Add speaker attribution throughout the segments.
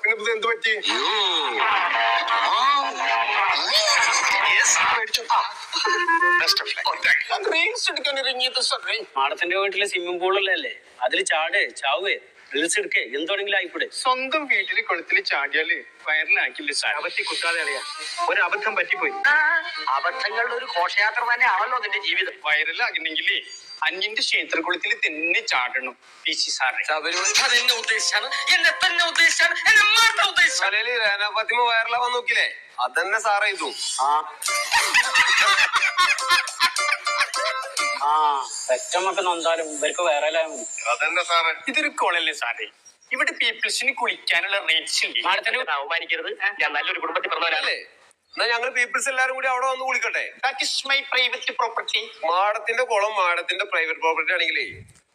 Speaker 1: പിന്നെ എന്ത് പറ്റി?
Speaker 2: മാഡത്തിന്റെ വീട്ടില് സ്വിമ്മിംഗ് പൂളല്ലേ? അതിൽ ചാടേ ചാവേ റീൽസ് എടുക്കേ എന്തുണെങ്കിലും ആയിക്കൂടെ?
Speaker 1: സ്വന്തം വീട്ടില് കുളത്തിൽ ചാടിയാല് വയറിലാക്കില്ല സാർ.
Speaker 2: അബദ്ധി കുത്താതെ അറിയാം. ഒരു അബദ്ധം പറ്റിപ്പോയി.
Speaker 3: അബദ്ധങ്ങളുടെ ഒരു ഘോഷയാത്ര തന്നെ ആണല്ലോ നിന്റെ ജീവിതം.
Speaker 1: വയറിലാകണമെങ്കിലേ അന്യന്റെ ക്ഷേത്രകുളത്തിൽ തന്നെ ചാടണം. PC സാറേ,
Speaker 3: അതെന്നെ ഉദ്ദേശിച്ചാണ്, എന്നെ തന്നെ ഉദ്ദേശിച്ചാണ്, എന്നെ മാത്രം ഉദ്ദേശിച്ചാണ്.
Speaker 1: ഫാത്തിമ വയറിലാവാൻ നോക്കില്ലേ? അതന്നെ സാറേ ഇതും.
Speaker 2: പെറ്റമ്മക്ക് നന്നാലും ഇവർക്ക് വേറെ
Speaker 1: അതന്നെ സാറേ. ഇതൊരു കുളല്ലേ സാറേ? ഇവിടെ പീപ്പിൾസിന് കുളിക്കാനുള്ള റേറ്റ്സ് ഇല്ലേ?
Speaker 3: മാഡത്തിന് അവമാനിക്കരുത്. ഞാൻ നല്ലൊരു കുടുംബത്തിൽ പറഞ്ഞവരല്ലേ.
Speaker 1: എന്നാ ഞങ്ങൾ പീപ്പിൾസ് എല്ലാരും കൂടി അവിടെ വന്ന് കുളിക്കട്ടെ.
Speaker 3: That is my private property.
Speaker 1: മാഡത്തിന്റെ കുളം മാഡത്തിന്റെ പ്രൈവറ്റ് പ്രോപ്പർട്ടി ആണെങ്കിലേ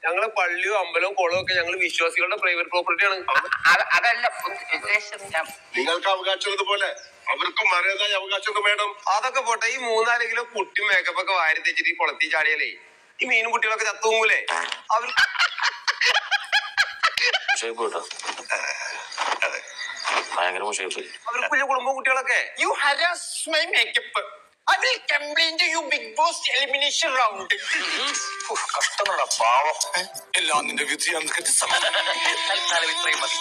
Speaker 1: ഞങ്ങള് പള്ളിയോ അമ്പലവും കുളവും ഒക്കെ ഞങ്ങൾ വിശ്വാസികളുടെ പ്രൈവറ്റ് പ്രോപ്പർട്ടി ആണ്.
Speaker 3: അതല്ല ഉദ്ദേശം.
Speaker 4: നിങ്ങൾക്ക് അവകാശം പോലെ അവർക്കും മര്യാദായ അവകാശം വേണം.
Speaker 1: അതൊക്കെ പോട്ടെ, ഈ 3-4 കിലോ കുട്ടി മേക്കപ്പ് ഒക്കെ വാരി തെച്ചിട്ട് ഈ കുളത്തി ചാടിയാലേ ഈ മീനും കുട്ടികളൊക്കെ ചത്തുപോകൂലേ? അവർ
Speaker 5: ഭയങ്കര മോശമായി.
Speaker 1: അവർക്ക് വലിയ കുടുംബം കുട്ടികളൊക്കെ.
Speaker 3: You harass my makeup. I will complain to you Big Boss elimination round.
Speaker 4: കഷ്ടമുള്ള പാവം എല്ലാം നിന്റെ വിധിയാണെന്ന്
Speaker 3: തൽക്കാലം ഇത്രയും മതി.